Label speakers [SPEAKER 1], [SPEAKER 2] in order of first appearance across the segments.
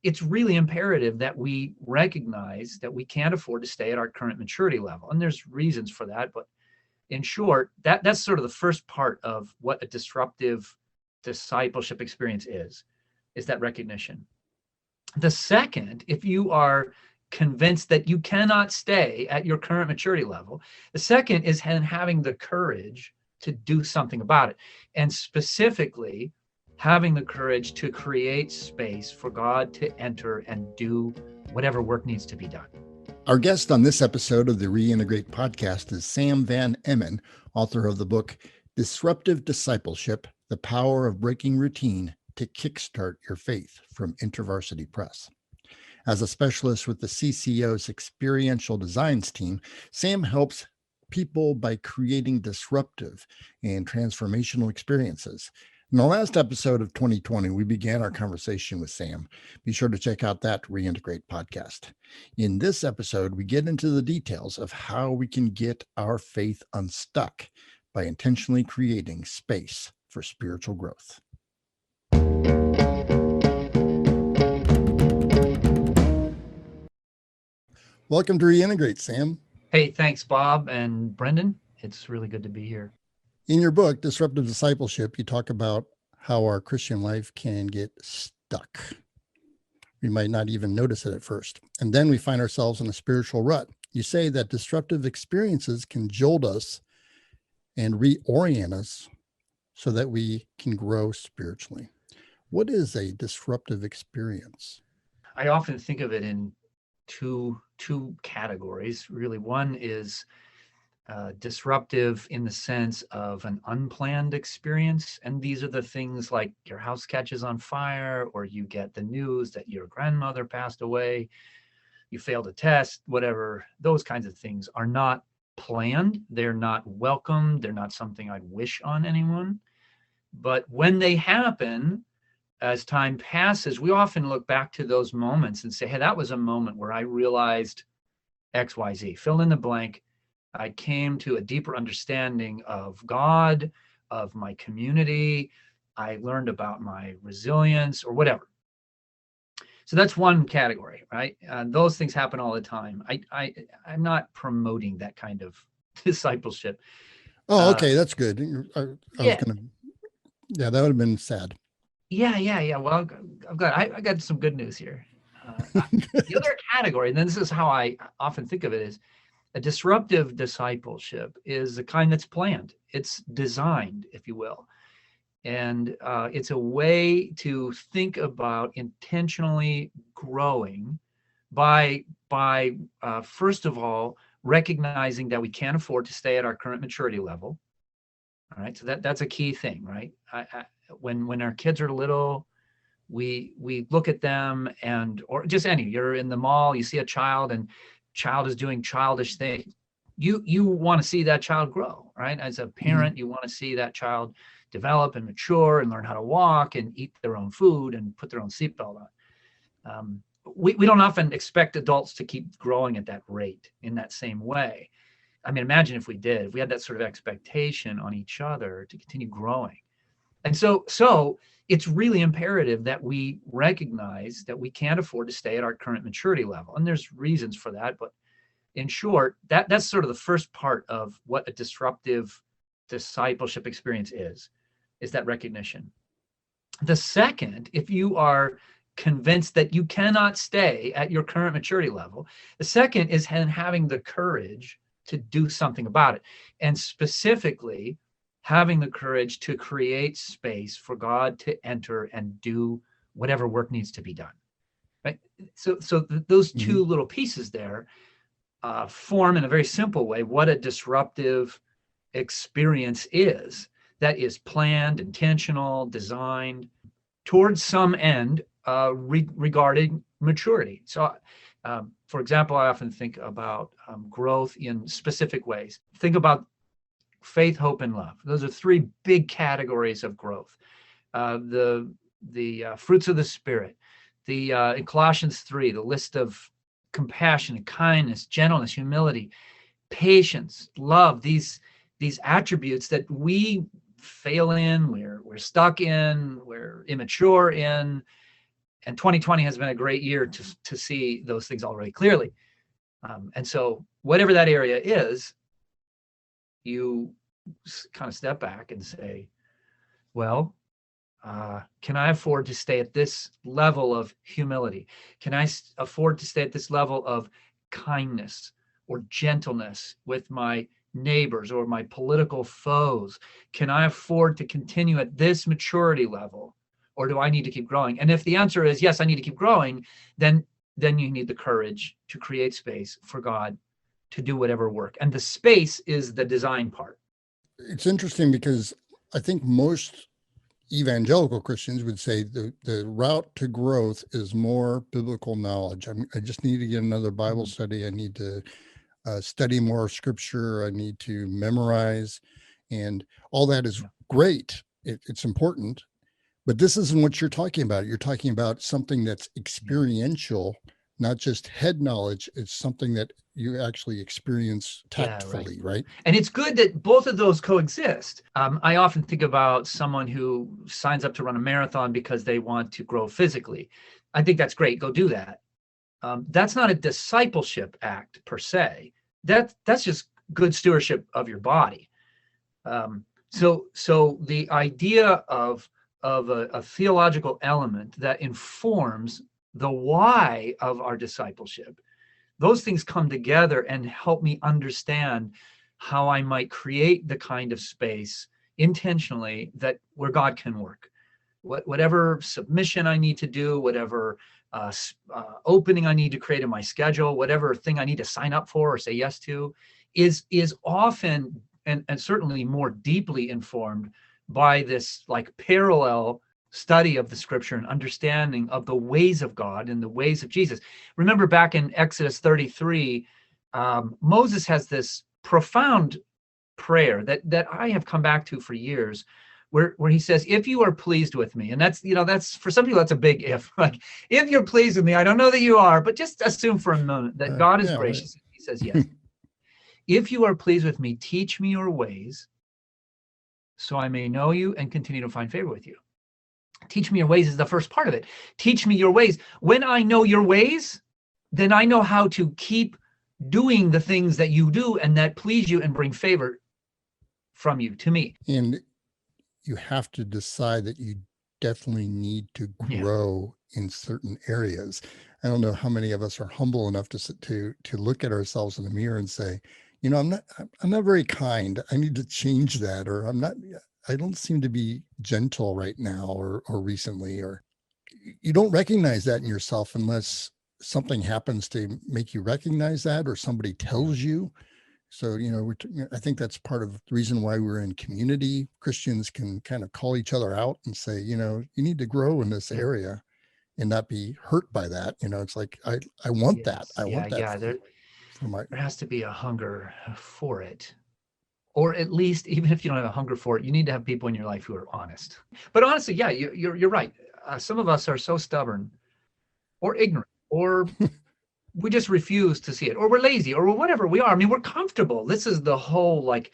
[SPEAKER 1] it's really imperative that we recognize that we can't afford to stay at our current maturity level. And there's reasons for that, but in short, that's sort of the first part of what a disruptive discipleship experience is that recognition. The second, if you are convinced that you cannot stay at your current maturity level, the second is having the courage to do something about it. And specifically, having the courage to create space for God to enter and do whatever work needs to be done.
[SPEAKER 2] Our guest on this episode of the Reintegrate podcast is Sam Van Eman, author of the book Disruptive Discipleship: The Power of Breaking Routine to Kickstart Your Faith, from InterVarsity Press. As a specialist with the CCO's experiential designs team, Sam helps people by creating disruptive and transformational experiences. In the last episode of 2020, we began our conversation with Sam. Be sure to check out that Reintegrate podcast. In this episode, we get into the details of how we can get our faith unstuck by intentionally creating space for spiritual growth. Welcome to Reintegrate, Sam.
[SPEAKER 1] Hey, thanks, Bob and Brendan. It's really good to be here.
[SPEAKER 2] In your book, Disruptive Discipleship, you talk about how our Christian life can get stuck. We might not even notice it at first. And then we find ourselves in a spiritual rut. You say that disruptive experiences can jolt us and reorient us so that we can grow spiritually. What is a disruptive experience?
[SPEAKER 1] I often think of it in two categories, really. One is disruptive in the sense of an unplanned experience. And these are the things like your house catches on fire, or you get the news that your grandmother passed away, you failed a test, whatever. Those kinds of things are not planned. They're not welcome. They're not something I'd wish on anyone. But when they happen, as time passes, we often look back to those moments and say, hey, that was a moment where I realized X, Y, Z, fill in the blank. I came to a deeper understanding of God, of my community. I learned about my resilience or whatever. So that's one category, right? Those things happen all the time. I'm not promoting that kind of discipleship.
[SPEAKER 2] Oh, okay. That's good. I was going to, that would have been sad.
[SPEAKER 1] Yeah. Well, I'm glad. I got some good news here. The other category, and then this is how I often think of it, is a disruptive discipleship is the kind that's planned. It's designed, if you will. And it's a way to think about intentionally growing by first of all, recognizing that we can't afford to stay at our current maturity level. All right, so that's a key thing, right? When our kids are little, we look at them, and or just you're in the mall, you see a child, and child is doing childish things. You want to see that child grow, right? As a parent, you want to see that child develop and mature and learn how to walk and eat their own food and put their own seatbelt on. We don't often expect adults to keep growing at that rate in that same way. I mean, imagine if we did, if we had that sort of expectation on each other to continue growing. And so it's really imperative that we recognize that we can't afford to stay at our current maturity level. And there's reasons for that, but in short, that's sort of the first part of what a disruptive discipleship experience is that recognition. The second, if you are convinced that you cannot stay at your current maturity level, the second is having the courage to do something about it. And specifically, having the courage to create space for God to enter and do whatever work needs to be done. Right? So those two little pieces there form in a very simple way what a disruptive experience is that is planned, intentional, designed towards some end regarding maturity. So, for example, I often think about growth in specific ways. Think about faith, hope, and love. Those are three big categories of growth. The fruits of the Spirit. In Colossians 3, the list of compassion, kindness, gentleness, humility, patience, love. These attributes that we fail in, we're stuck in, we're immature in, And 2020 has been a great year to see those things all really clearly. And so whatever that area is, you kind of step back and say, well, can I afford to stay at this level of humility? Can I afford to stay at this level of kindness or gentleness with my neighbors or my political foes? Can I afford to continue at this maturity level, or do I need to keep growing? And if the answer is yes, I need to keep growing, then you need the courage to create space for God to do whatever work. And the space is the design part.
[SPEAKER 2] It's interesting because I think most evangelical Christians would say the route to growth is more biblical knowledge. I just need to get another Bible study. I need to study more scripture. I need to memorize, and all that is great. It's important, but this isn't what you're talking about. You're talking about something that's experiential, not just head knowledge. It's something that you actually experience tactfully, right?
[SPEAKER 1] And it's good that both of those coexist. I often think about someone who signs up to run a marathon because they want to grow physically. I think that's great. Go do that. That's not a discipleship act per se. That's just good stewardship of your body. So the idea of a theological element that informs the why of our discipleship, those things come together and help me understand how I might create the kind of space intentionally that where God can work. Whatever submission I need to do, whatever opening I need to create in my schedule, whatever thing I need to sign up for or say yes to, is often and certainly more deeply informed by this like parallel study of the scripture and understanding of the ways of God and the ways of Jesus. Remember back in Exodus 33, Moses has this profound prayer that I have come back to for years, where he says, if you are pleased with me, and that's for some people, that's a big if, like, if you're pleased with me, I don't know that you are, but just assume for a moment that God is gracious. Right. He says, yes. If you are pleased with me, teach me your ways so I may know you and continue to find favor with you. Teach me your ways is the first part of it. Teach me your ways. When I know your ways, then I know how to keep doing the things that you do and that please you and bring favor from you to me.
[SPEAKER 2] And you have to decide that you definitely need to grow in certain areas. I don't know how many of us are humble enough to look at ourselves in the mirror and say, I'm not very kind. I need to change that, or I don't seem to be gentle right now or recently, or you don't recognize that in yourself unless something happens to make you recognize that or somebody tells you. So, I think that's part of the reason why we're in community. Christians can kind of call each other out and say, you need to grow in this area and not be hurt by that. It's like, I want that. I want that.
[SPEAKER 1] There has to be a hunger for it. Or at least, even if you don't have a hunger for it, you need to have people in your life who are honest. But honestly, yeah, you're right. Some of us are so stubborn or ignorant, or we just refuse to see it, or we're lazy, or whatever we are. I mean, we're comfortable. This is the whole, like,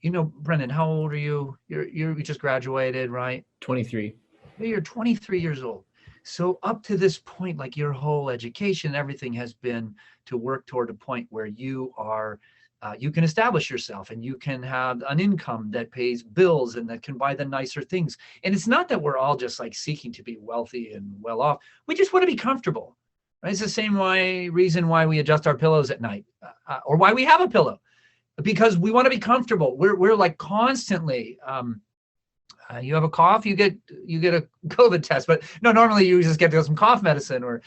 [SPEAKER 1] Brendan, how old are you? You just graduated, right?
[SPEAKER 3] 23.
[SPEAKER 1] You're 23 years old. So up to this point, like, your whole education, everything has been to work toward a point where you are, you can establish yourself and you can have an income that pays bills and that can buy the nicer things. And it's not that we're all just like seeking to be wealthy and well off. We just want to be comfortable. Right? It's the same reason why we adjust our pillows at night, or why we have a pillow, because we want to be comfortable. We're like constantly, you have a cough, you get a COVID test, but no, normally you just get some cough medicine, or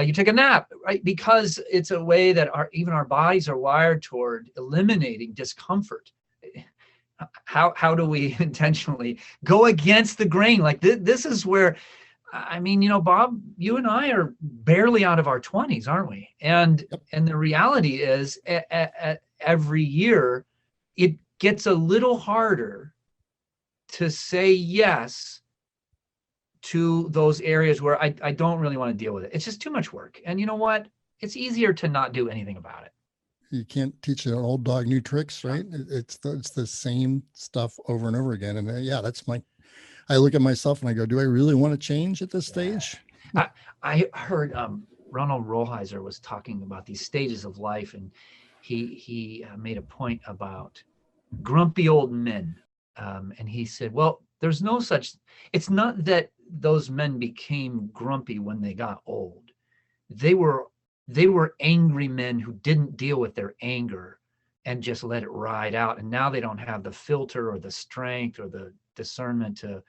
[SPEAKER 1] you take a nap, right? Because it's a way that even our bodies are wired toward eliminating discomfort. How do we intentionally go against the grain? Like this is where, I mean, Bob, you and I are barely out of our 20s, aren't we? And the reality is, every year it gets a little harder to say yes to those areas where I don't really want to deal with it. It's just too much work. And you know what? It's easier to not do anything about it.
[SPEAKER 2] You can't teach an old dog new tricks, right? It's the same stuff over and over again. And that's I look at myself and I go, do I really want to change at this stage?
[SPEAKER 1] I heard Ronald Rolheiser was talking about these stages of life, and he made a point about grumpy old men. And he said, well, there's no such, it's not that those men became grumpy when they got old. They were angry men who didn't deal with their anger and just let it ride out. And now they don't have the filter or the strength or the discernment to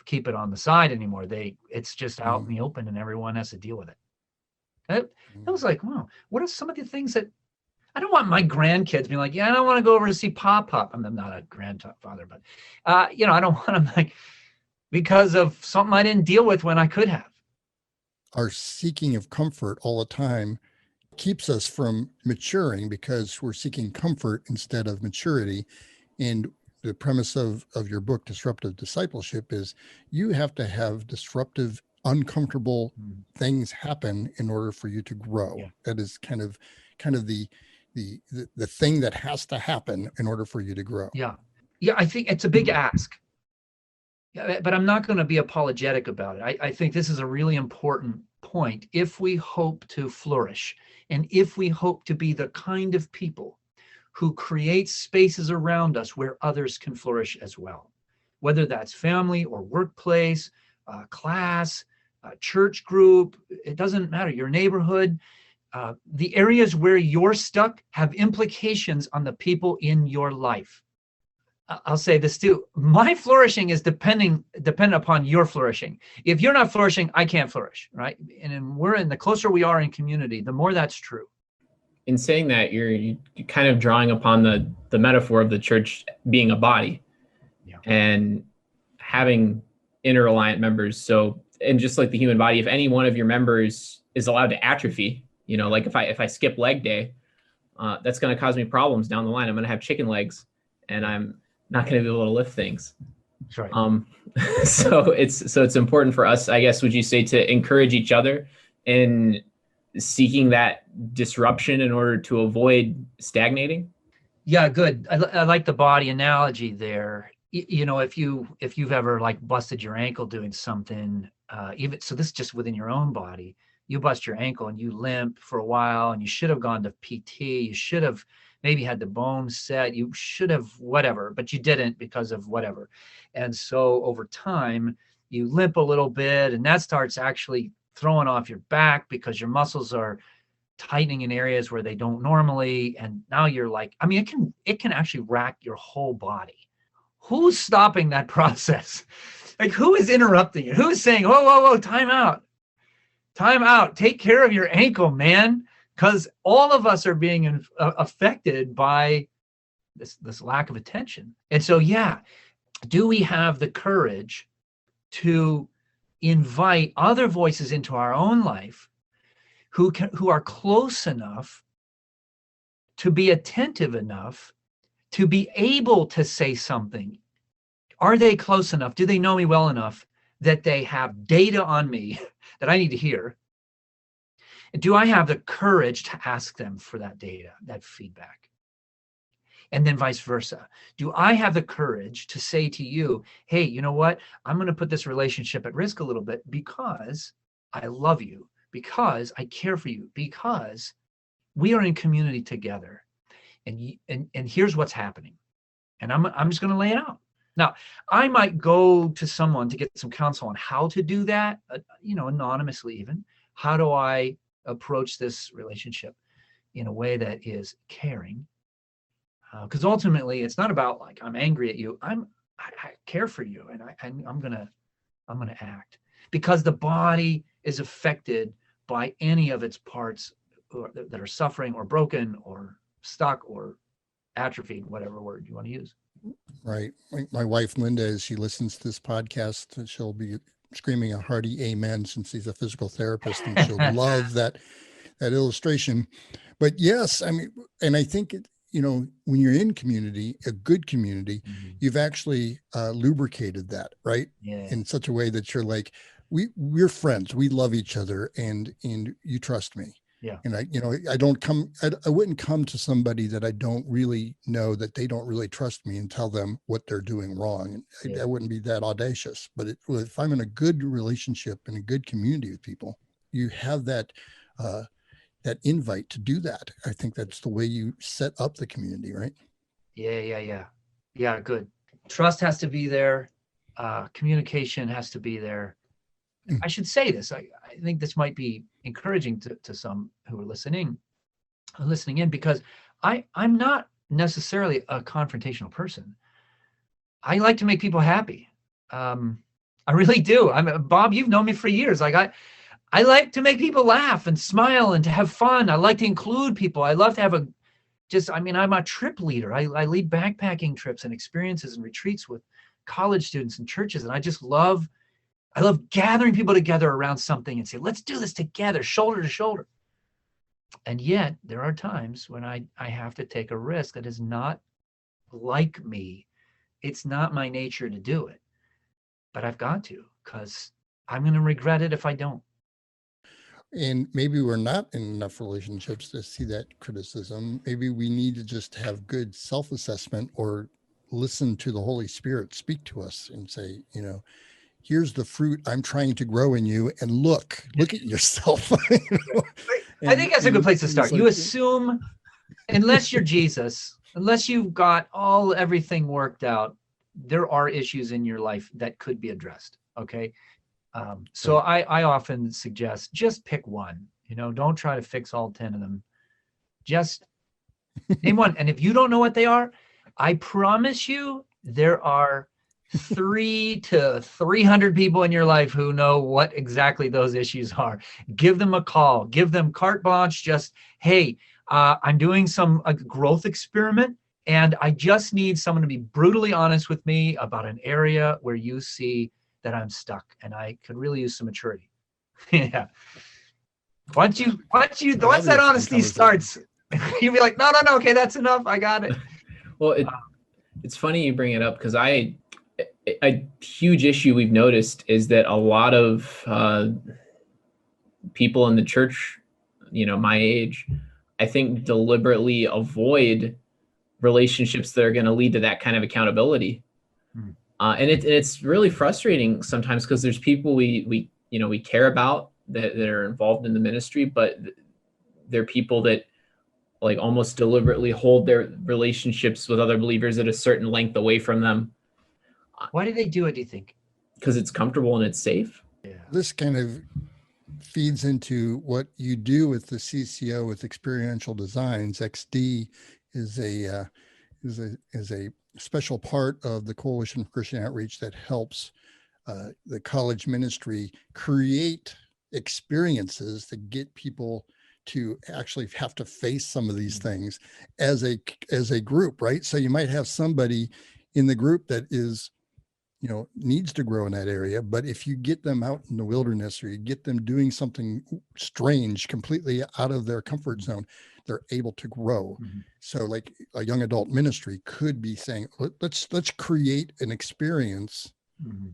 [SPEAKER 1] keep it on the side anymore. It's just out in the open and everyone has to deal with it. I was like, wow, what are some of the things that I don't want my grandkids being like, yeah, I don't want to go over to see Pop. I'm not a grandfather, but I don't want them like because of something I didn't deal with when I could have.
[SPEAKER 2] Our seeking of comfort all the time keeps us from maturing because we're seeking comfort instead of maturity. And the premise of your book, Disruptive Discipleship, is you have to have disruptive, uncomfortable things happen in order for you to grow. Yeah. That is kind of the thing that has to happen in order for you to grow.
[SPEAKER 1] Yeah. I think it's a big ask. Yeah, but I'm not going to be apologetic about it. I think this is a really important point. If we hope to flourish, and if we hope to be the kind of people who create spaces around us where others can flourish as well, whether that's family or workplace, class, church group, it doesn't matter, your neighborhood, the areas where you're stuck have implications on the people in your life. I'll say this too. My flourishing is dependent upon your flourishing. If you're not flourishing, I can't flourish, right? And the closer we are in community, the more that's true.
[SPEAKER 3] In saying that, you're kind of drawing upon the metaphor of the church being a body, and having interreliant members. So, and just like the human body, if any one of your members is allowed to atrophy, like if I skip leg day, that's going to cause me problems down the line. I'm going to have chicken legs, and I'm not going to be able to lift things.
[SPEAKER 1] That's right.
[SPEAKER 3] So it's important for us, I guess, would you say, to encourage each other in seeking that disruption in order to avoid stagnating?
[SPEAKER 1] Yeah, good. I like the body analogy there. If you've ever like busted your ankle doing something, so this is just within your own body, you bust your ankle and you limp for a while, and you should have gone to PT. You should have maybe had the bone set. You should have whatever, but you didn't because of whatever. And so over time, you limp a little bit, and that starts actually throwing off your back because your muscles are tightening in areas where they don't normally. And now you're like, it can actually rack your whole body. Who's stopping that process? Like, who is interrupting it? Who is saying, whoa, time out, take care of your ankle, man? Because all of us are being affected by this lack of attention. And so, do we have the courage to invite other voices into our own life who are close enough to be attentive enough to be able to say something? Are they close enough? Do they know me well enough that they have data on me that I need to hear? Do I have the courage to ask them for that data, that feedback? And then vice versa. Do I have the courage to say to you, hey, you know what? I'm going to put this relationship at risk a little bit because I love you, because I care for you, because we are in community together. And here's what's happening. And I'm just going to lay it out. Now, I might go to someone to get some counsel on how to do that, anonymously even. How do I approach this relationship in a way that is caring? Because ultimately, it's not about like I'm angry at you. I care for you, and I'm gonna act, because the body is affected by any of its parts that are suffering or broken or stuck or atrophied, whatever word you want to use.
[SPEAKER 2] Right. My wife, Linda, as she listens to this podcast, she'll be screaming a hearty amen, since she's a physical therapist, and she'll love that illustration. But yes, and I think when you're in community, a good community, you've actually lubricated that, right?
[SPEAKER 1] Yeah.
[SPEAKER 2] In such a way that you're like, we're friends, we love each other, and you trust me.
[SPEAKER 1] Yeah.
[SPEAKER 2] And I wouldn't come to somebody that I don't really know, that they don't really trust me, and tell them what they're doing wrong. And
[SPEAKER 1] Yeah.
[SPEAKER 2] I wouldn't be that audacious. But if I'm in a good relationship and a good community with people, you have that invite to do that. I think that's the way you set up the community, right?
[SPEAKER 1] Yeah, good. Trust has to be there. Communication has to be there. I should say this. I think this might be encouraging to some who are listening in, because I'm not necessarily a confrontational person. I like to make people happy. I really do. Bob, you've known me for years. Like I like to make people laugh and smile and to have fun. I like to include people. I love to have I'm a trip leader. I lead backpacking trips and experiences and retreats with college students and churches. And I love gathering people together around something and say, let's do this together, shoulder to shoulder. And yet there are times when I have to take a risk that is not like me. It's not my nature to do it, but I've got to, because I'm going to regret it if I don't.
[SPEAKER 2] And maybe we're not in enough relationships to see that criticism. Maybe we need to just have good self-assessment, or listen to the Holy Spirit speak to us and say, here's the fruit I'm trying to grow in you, and look at yourself.
[SPEAKER 1] I think that's a good place to start. You assume, unless you're Jesus, unless you've got everything worked out, there are issues in your life that could be addressed. Okay. So I often suggest just pick one, don't try to fix all 10 of them. Just name one. And if you don't know what they are, I promise you there are 300 to 300 people in your life who know what exactly those issues are. Give them a call, give them carte blanche. Just, hey, I'm doing a growth experiment, and I just need someone to be brutally honest with me about an area where you see that I'm stuck and I could really use some maturity. Yeah. Once that honesty starts, you'll be like, no, okay, that's enough. I got it.
[SPEAKER 3] Well, it's funny you bring it up, because a huge issue we've noticed is that a lot of people in the church, my age, I think deliberately avoid relationships that are going to lead to that kind of accountability. And it's really frustrating sometimes, because there's people we care about that are involved in the ministry, but they're people that like almost deliberately hold their relationships with other believers at a certain length away from them.
[SPEAKER 1] Why do they do it, do you think?
[SPEAKER 3] Because it's comfortable and it's safe.
[SPEAKER 1] Yeah.
[SPEAKER 2] This kind of feeds into what you do with the CCO with experiential designs. XD is a special part of the Coalition for Christian Outreach that helps the college ministry create experiences that get people to actually have to face some of these things as a group, right? So you might have somebody in the group that is, needs to grow in that area, but if you get them out in the wilderness, or you get them doing something strange, completely out of their comfort zone, they're able to grow. So like a young adult ministry could be saying, let's create an experience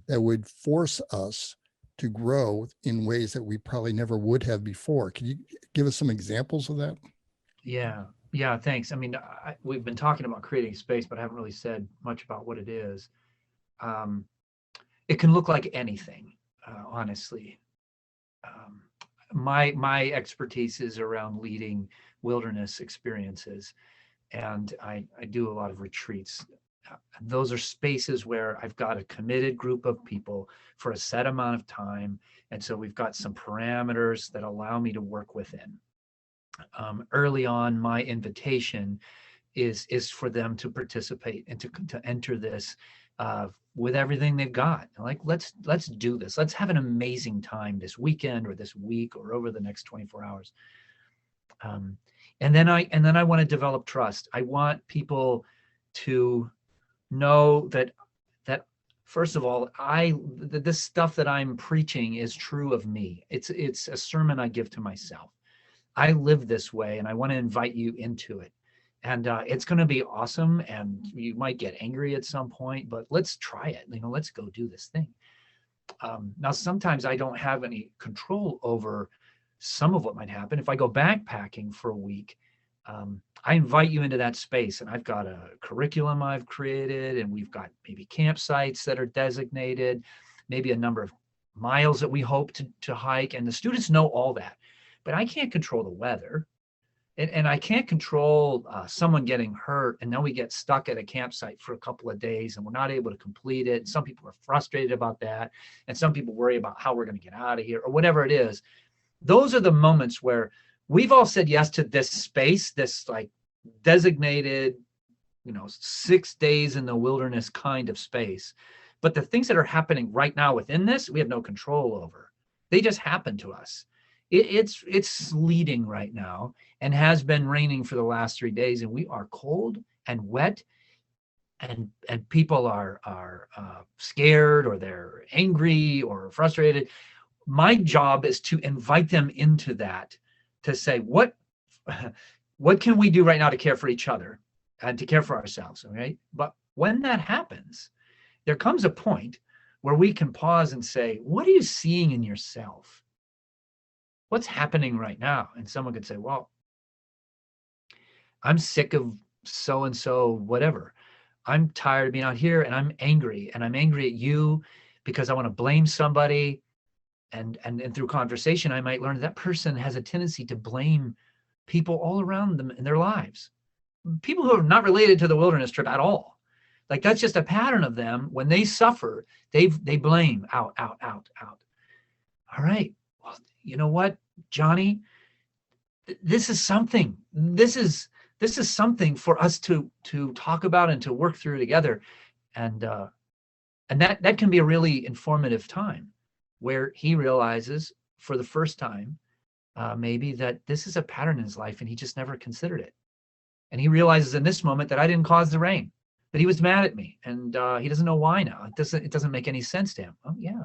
[SPEAKER 2] that would force us to grow in ways that we probably never would have before. Can you give us some examples of that?
[SPEAKER 1] Yeah, thanks. We've been talking about creating space, but I haven't really said much about what it is. It can look like anything, honestly. My expertise is around leading wilderness experiences, and I do a lot of retreats. Those are spaces where I've got a committed group of people for a set amount of time, and so we've got some parameters that allow me to work within. Early on, my invitation is for them to participate and to enter this with everything they've got. Like, let's do this. Let's have an amazing time this weekend, or this week, or over the next 24 hours. And then I want to develop trust. I want people to know that first of all, this stuff that I'm preaching is true of me. It's a sermon I give to myself. I live this way, and I want to invite you into it. And it's going to be awesome, and you might get angry at some point, but let's try it. Let's go do this thing. Now, sometimes I don't have any control over some of what might happen. If I go backpacking for a week, I invite you into that space, and I've got a curriculum I've created, and we've got maybe campsites that are designated, maybe a number of miles that we hope to hike, and the students know all that. But I can't control the weather, and I can't control someone getting hurt, and then we get stuck at a campsite for a couple of days, and we're not able to complete it. Some people are frustrated about that, and some people worry about how we're going to get out of here, or whatever it is. Those are the moments where we've all said yes to this space, this like designated, 6 days in the wilderness kind of space. But the things that are happening right now within this, we have no control over. They just happen to us. It's sleeting right now and has been raining for the last 3 days, and we are cold and wet, and people are scared, or they're angry or frustrated. My job is to invite them into that, to say, what can we do right now to care for each other and to care for ourselves, right? But when that happens, there comes a point where we can pause and say, what are you seeing in yourself? What's happening right now? And someone could say, well, I'm sick of so-and-so, whatever. I'm tired of being out here, and I'm angry at you because I want to blame somebody. And through conversation, I might learn that person has a tendency to blame people all around them in their lives. People who are not related to the wilderness trip at all. Like, that's just a pattern of them. When they suffer, they blame out. All right. Well, you know what, Johnny? This is something. This is something for us to talk about and to work through together. And that can be a really informative time, where he realizes for the first time, maybe, that this is a pattern in his life and he just never considered it. And he realizes in this moment that I didn't cause the rain, but he was mad at me, and he doesn't know why now. It doesn't make any sense to him. Oh yeah.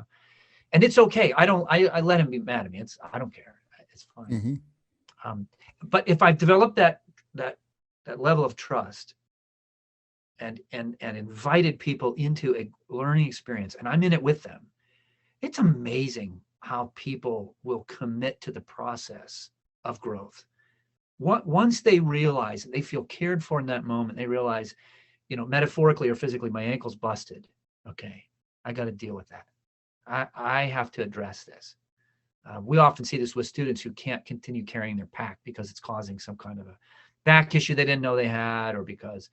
[SPEAKER 1] And it's okay. I let him be mad at me. I don't care. It's fine. Mm-hmm. But if I've developed that level of trust and invited people into a learning experience, and I'm in it with them, it's amazing how people will commit to the process of growth. Once they realize, they feel cared for in that moment, they realize, metaphorically or physically, my ankle's busted. Okay, I got to deal with that. I have to address this. We often see this with students who can't continue carrying their pack because it's causing some kind of a back issue they didn't know they had, or because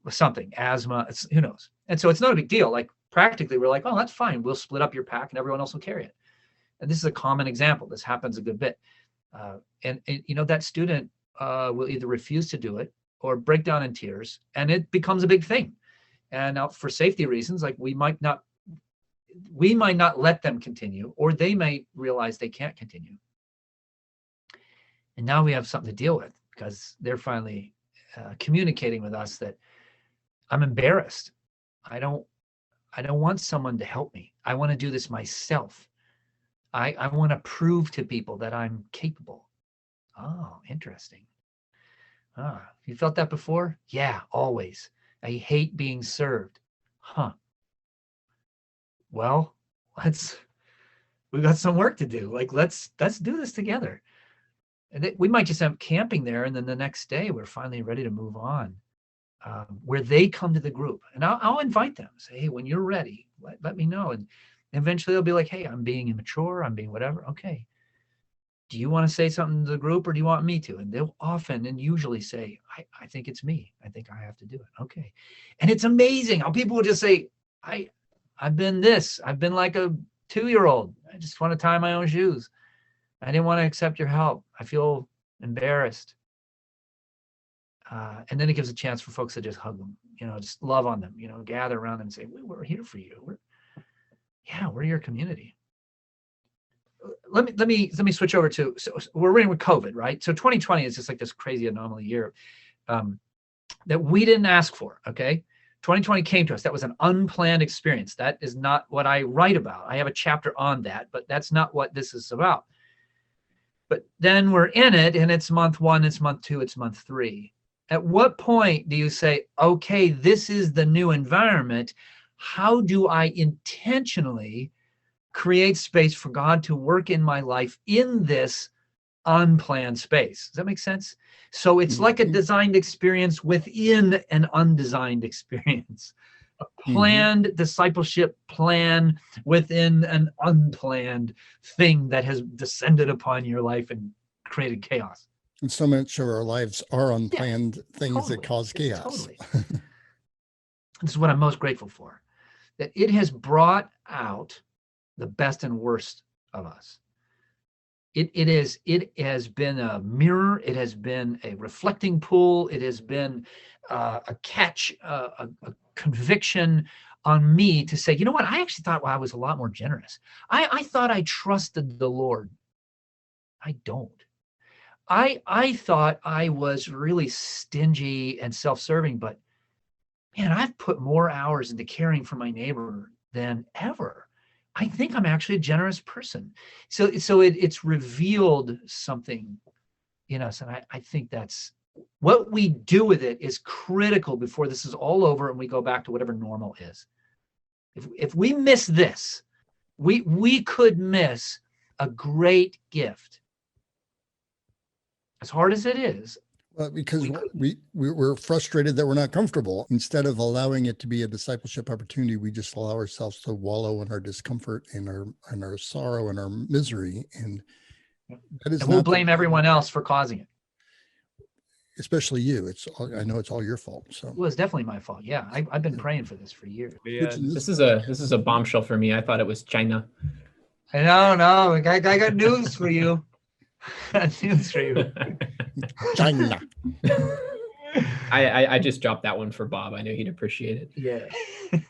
[SPEAKER 1] of something, asthma, who knows. And so it's not a big deal. Like, practically, we're like, oh, that's fine. We'll split up your pack and everyone else will carry it. And this is a common example. This happens a good bit. And that student will either refuse to do it or break down in tears, and it becomes a big thing. And now, for safety reasons, like, we might not let them continue, or they may realize they can't continue. And now we have something to deal with, because they're finally communicating with us that I'm embarrassed. I don't want someone to help me. I want to do this myself. I want to prove to people that I'm capable. Oh, interesting. You felt that before? Yeah, always. I hate being served. Huh. Well, we've got some work to do. Like, let's do this together. And we might just have camping there, and then the next day we're finally ready to move on. Where they come to the group, and I'll invite them. Say, hey, when you're ready, let me know. And eventually they'll be like, hey, I'm being immature, I'm being whatever. Okay. Do you want to say something to the group, or do you want me to? And they'll often and usually say, I think it's me. I think I have to do it. Okay. And it's amazing how people will just say, I've been this. I've been like a 2-year-old. I just want to tie my own shoes. I didn't want to accept your help. I feel embarrassed. And then it gives a chance for folks to just hug them, just love on them, gather around them and say, we're here for you. We're your community. Let me switch over to, so we're in with COVID, right? So 2020 is just like this crazy anomaly year that we didn't ask for. Okay. 2020 came to us. That was an unplanned experience. That is not what I write about. I have a chapter on that, but that's not what this is about. But then we're in it, and it's month 1, it's month 2, it's month 3. At what point do you say, okay, this is the new environment. How do I intentionally create space for God to work in my life in this unplanned space. Does that make sense? So it's like a designed experience within an undesigned experience. A planned discipleship plan within an unplanned thing that has descended upon your life and created chaos.
[SPEAKER 2] And so much of our lives are unplanned things that cause chaos.
[SPEAKER 1] Totally. This is what I'm most grateful for, that it has brought out the best and worst of us. It has been a mirror. It has been a reflecting pool. It has been a catch, a conviction on me to say, you know what? I actually thought I was a lot more generous. I thought I trusted the Lord. I don't. I thought I was really stingy and self-serving, but man, I've put more hours into caring for my neighbor than ever. I think I'm actually a generous person. So it's revealed something in us. And I think that's what we do with it is critical before this is all over and we go back to whatever normal is. If we miss this, we could miss a great gift. As hard as it is.
[SPEAKER 2] Well, because we're frustrated that we're not comfortable. Instead of allowing it to be a discipleship opportunity, we just allow ourselves to wallow in our discomfort and our sorrow and our misery. And that is,
[SPEAKER 1] and we'll blame everyone else for causing it.
[SPEAKER 2] Especially you. I know it's all your fault. So
[SPEAKER 1] well, it's definitely my fault. Yeah, I've been praying for this for years.
[SPEAKER 3] Yeah, this is a bombshell for me. I thought it was China.
[SPEAKER 1] No, I got news for you. News for you.
[SPEAKER 2] China.
[SPEAKER 3] I just dropped that one for Bob. I know he'd appreciate it.
[SPEAKER 1] Yeah.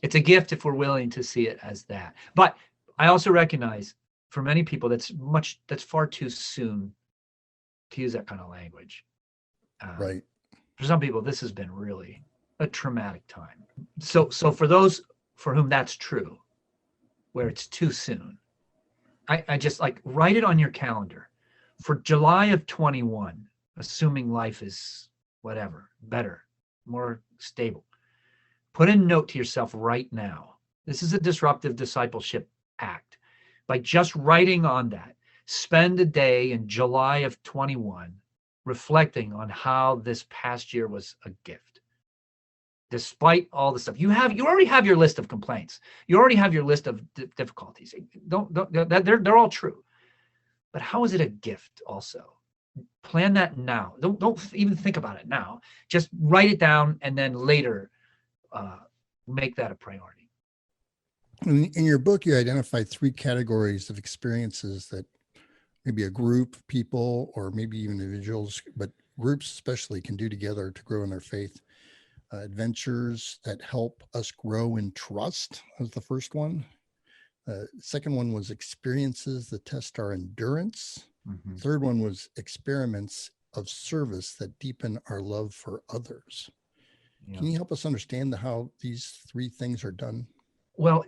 [SPEAKER 1] It's a gift if we're willing to see it as that. But I also recognize for many people that's far too soon to use that kind of language.
[SPEAKER 2] Right.
[SPEAKER 1] For some people, this has been really a traumatic time. So for those for whom that's true, where it's too soon, I just like write it on your calendar. For July of 21, assuming life is whatever, better, more stable, put a note to yourself right now. This is a disruptive discipleship act. By just writing on that, spend a day in July of 21 reflecting on how this past year was a gift. Despite all the stuff you already have your list of complaints. You already have your list of difficulties. They're all true. But how is it a gift also? Plan that now. Don't even think about it now. Just write it down and then later make that a priority.
[SPEAKER 2] In your book, you identify 3 categories of experiences that maybe a group of people or maybe even individuals, but groups especially, can do together to grow in their faith. Adventures that help us grow in trust was the first one. Second one was experiences that test our endurance. Mm-hmm. Third one was experiments of service that deepen our love for others. Yeah. Can you help us understand how these 3 things are done?
[SPEAKER 1] Well,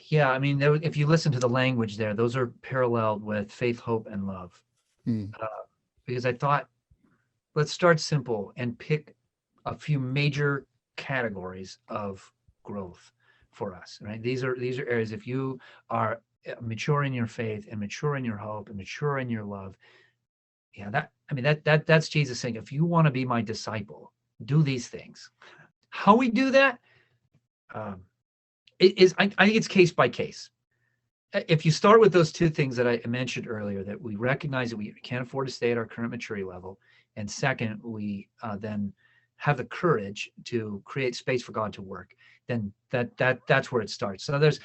[SPEAKER 1] yeah, I mean, if you listen to the language there, those are paralleled with faith, hope, and love. Because I thought, let's start simple and pick a few major categories of growth for us, right? These are areas. If you are mature in your faith and mature in your hope and mature in your love, yeah, that's Jesus saying, if you want to be my disciple, do these things. How we do that, I think it's case by case. If you start with those 2 things that I mentioned earlier, that we recognize that we can't afford to stay at our current maturity level, and second, we then have the courage to create space for God to work, then that's where it starts. So there's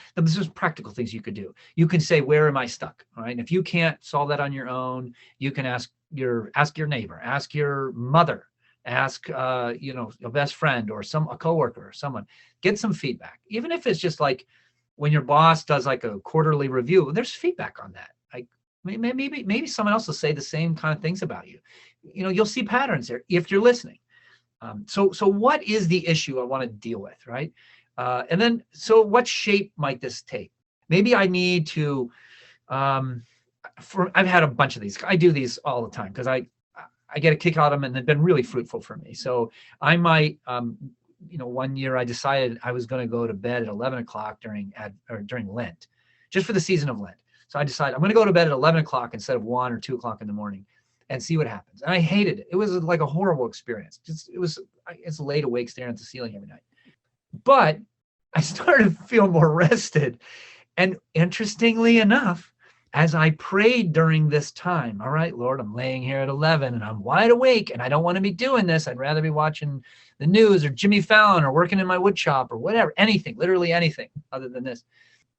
[SPEAKER 1] practical things you could do. You can say, where am I stuck? All right. And if you can't solve that on your own, you can ask your neighbor, ask your mother, ask your best friend or a coworker or someone. Get some feedback. Even if it's just like when your boss does like a quarterly review, there's feedback on that. Like maybe someone else will say the same kind of things about you. You'll see patterns there if you're listening. So what is the issue I want to deal with, right? And then, so what shape might this take? Maybe I need to, I've had a bunch of these. I do these all the time because I get a kick out of them and they've been really fruitful for me. So I might, one year I decided I was going to go to bed at 11 o'clock during Lent, just for the season of Lent. So I decided I'm going to go to bed at 11 o'clock instead of 1 or 2 o'clock in the morning and see what happens. And I hated it. It was like a horrible experience. It's laid awake staring at the ceiling every night. But I started to feel more rested. And interestingly enough, as I prayed during this time, all right, Lord, I'm laying here at 11 and I'm wide awake and I don't want to be doing this. I'd rather be watching the news or Jimmy Fallon or working in my wood shop or whatever, anything, literally anything other than this.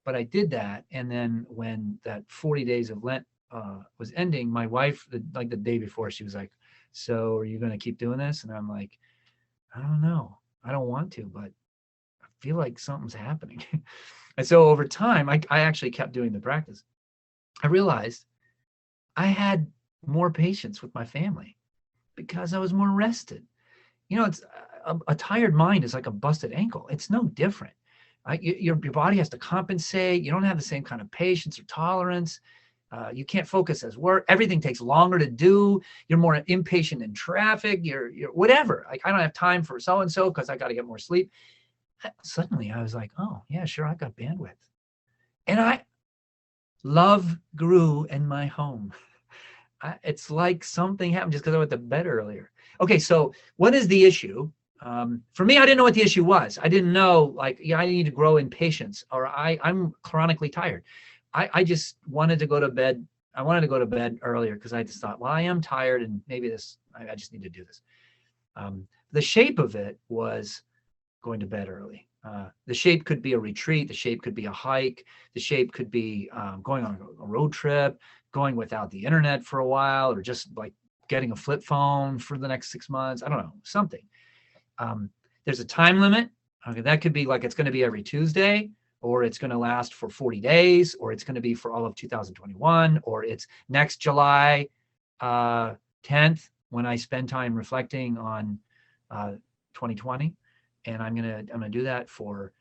[SPEAKER 1] But I did that. And then when that 40 days of Lent was ending, my wife, the day before, she was like, so are you going to keep doing this? And I'm like, I don't know. I don't want to, but I feel like something's happening. And so over time, I actually kept doing the practice. I realized I had more patience with my family because I was more rested. It's a tired mind is like a busted ankle. It's no different. Your body has to compensate. You don't have the same kind of patience or tolerance. You can't focus as work. Everything takes longer to do. You're more impatient in traffic. You're whatever. Like I don't have time for so-and-so because I got to get more sleep. Suddenly I was like, oh yeah, sure. I got bandwidth. And love grew in my home. It's like something happened just because I went to bed earlier. Okay. So what is the issue? For me, I didn't know what the issue was. I didn't know I need to grow in patience or I'm chronically tired. I just wanted to go to bed. I wanted to go to bed earlier because I just thought, well, I am tired and maybe I just need to do this. The shape of it was going to bed early. The shape could be a retreat. The shape could be a hike. The shape could be going on a road trip, going without the internet for a while, or just like getting a flip phone for the next 6 months. I don't know, something. There's a time limit. Okay, that could be like it's going to be every Tuesday, or it's going to last for 40 days, or it's going to be for all of 2021, or it's next July 10th when I spend time reflecting on 2020, and I'm gonna do that for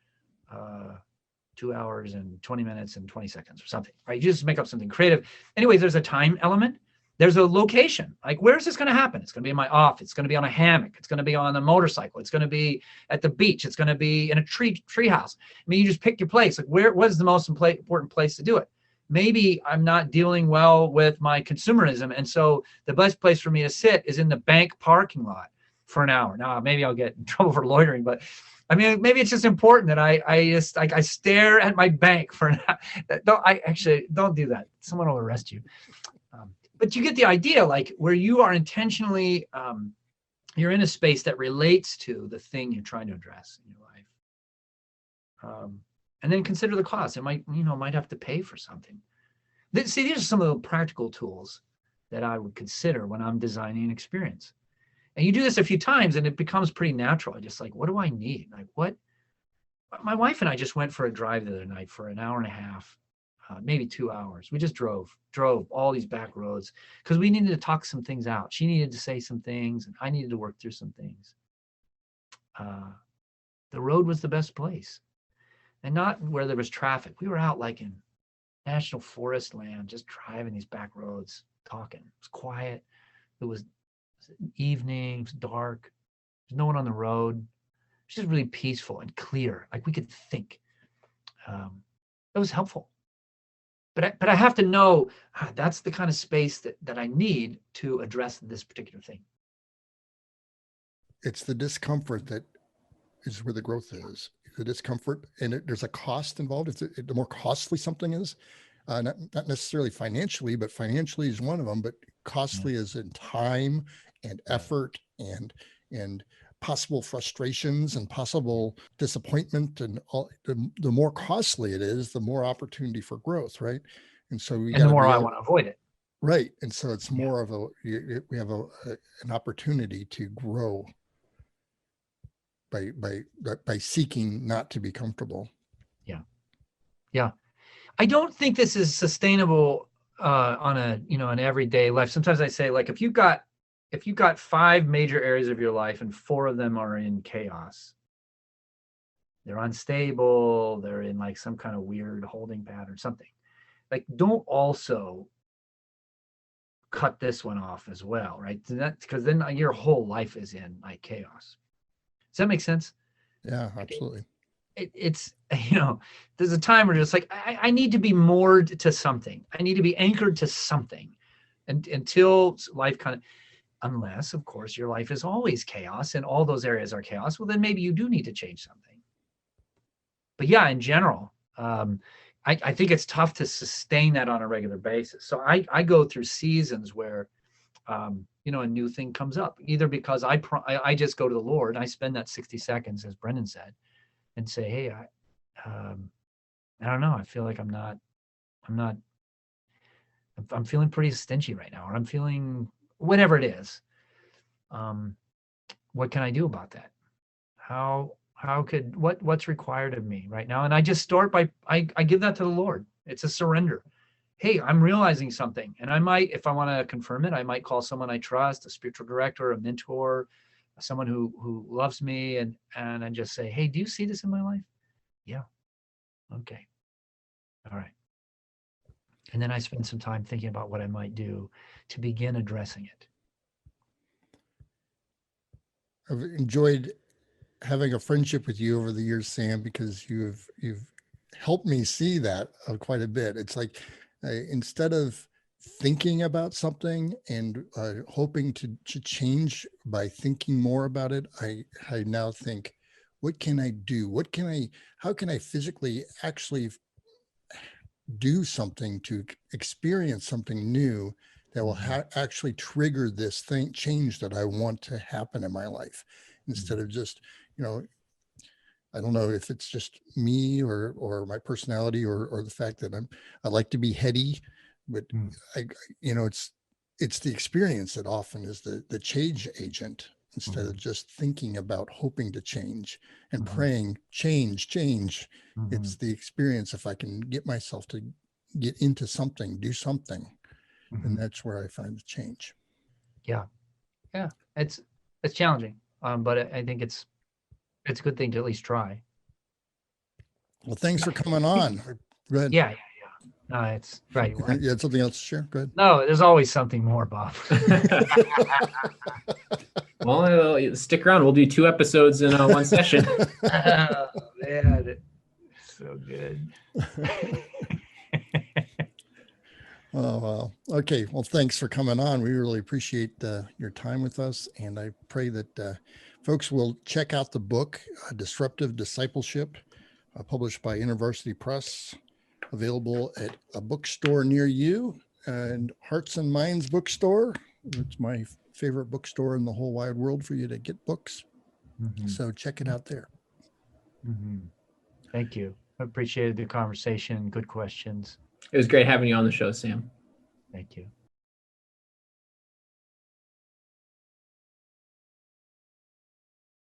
[SPEAKER 1] 2 hours and 20 minutes and 20 seconds or something. Right? You just make up something creative. Anyways, there's a time element. There's a location. Like, where's this going to happen? It's going to be in my office. It's going to be on a hammock. It's going to be on a motorcycle. It's going to be at the beach. It's going to be in a tree house. I mean, you just pick your place. Like, what is the most important place to do it? Maybe I'm not dealing well with my consumerism. And so the best place for me to sit is in the bank parking lot for an hour. Now, maybe I'll get in trouble for loitering, but I mean, maybe it's just important that I stare at my bank for an hour. Don't do that. Someone will arrest you. But you get the idea, like where you are intentionally, you're in a space that relates to the thing you're trying to address in your life. And then consider the cost. It might have to pay for something. See, these are some of the practical tools that I would consider when I'm designing an experience. And you do this a few times and it becomes pretty natural. Just like, what do I need? Like what? My wife and I just went for a drive the other night for an hour and a half. Maybe 2 hours. We just drove all these back roads because we needed to talk some things out. She needed to say some things and I needed to work through some things. The road was the best place and not where there was traffic. We were out like in national forest land, just driving these back roads, talking. It was quiet. It was evening, it was dark. There's no one on the road. It was just really peaceful and clear. Like we could think. It was helpful. But I have to know that's the kind of space that I need to address this particular thing.
[SPEAKER 2] It's the discomfort that is where the growth is. The discomfort, and there's a cost involved. The more costly something is, not necessarily financially, but financially is one of them. But costly is in time and effort and possible frustrations and possible disappointment, and all. The more costly it is, the more opportunity for growth, right? And so
[SPEAKER 1] the more I want to avoid it,
[SPEAKER 2] right? And so it's more of we have an opportunity to grow by seeking not to be comfortable.
[SPEAKER 1] Yeah. I don't think this is sustainable on an everyday life. Sometimes I say, like, if you've got 5 major areas of your life and 4 of them are in chaos, they're unstable, they're in like some kind of weird holding pattern, something, like, don't also cut this one off as well, right? Because then your whole life is in like chaos. Does that make sense?
[SPEAKER 2] Yeah, absolutely.
[SPEAKER 1] it's, there's a time where it's like, I need to be moored to something. I need to be anchored to something, and until life kind of, unless of course your life is always chaos and all those areas are chaos, well, then maybe you do need to change something. But yeah, in general, I think it's tough to sustain that on a regular basis. So I go through seasons where, a new thing comes up, either because I just go to the Lord, and I spend that 60 seconds, as Brendan said, and say, hey, I don't know. I feel like I'm feeling pretty stingy right now, or I'm feeling whatever it is. What can I do about that? What's required of me right now? And I just start by, I give that to the Lord. It's a surrender. Hey, I'm realizing something. And I might, if I want to confirm it, I might call someone I trust, a spiritual director, a mentor, someone who loves me, and I just say, hey, do you see this in my life? Yeah. Okay. All right. And then I spend some time thinking about what I might do to begin addressing it.
[SPEAKER 2] I've enjoyed having a friendship with you over the years, Sam, because you've helped me see that quite a bit. It's like, instead of thinking about something and hoping to change by thinking more about it, I now think, what can I do? How can I physically actually do something to experience something new that will actually trigger this change that I want to happen in my life, instead of just, I don't know if it's just me or my personality or the fact that I like to be heady, but it's the experience that often is the change agent, instead of just thinking about hoping to change and praying, change. It's the experience. If I can get myself to get into something, do something, and that's where I find the change.
[SPEAKER 1] Yeah. It's challenging, but I think it's a good thing to at least try.
[SPEAKER 2] Well, thanks for coming on. Go ahead.
[SPEAKER 1] Yeah. No, it's right.
[SPEAKER 2] You had something else to share? Go ahead.
[SPEAKER 1] No, there's always something more, Bob.
[SPEAKER 3] Well, stick around. We'll do 2 episodes in one session.
[SPEAKER 1] Oh, man, so good.
[SPEAKER 2] Oh, wow. Okay. Well, thanks for coming on. We really appreciate your time with us. And I pray that folks will check out the book, Disruptive Discipleship, published by University Press, available at a bookstore near you, and Hearts and Minds Bookstore. It's my favorite bookstore in the whole wide world for you to get books. So check it out there.
[SPEAKER 1] Thank you. I appreciated the conversation. Good questions.
[SPEAKER 3] It was great having you on the show, Sam.
[SPEAKER 1] Thank you.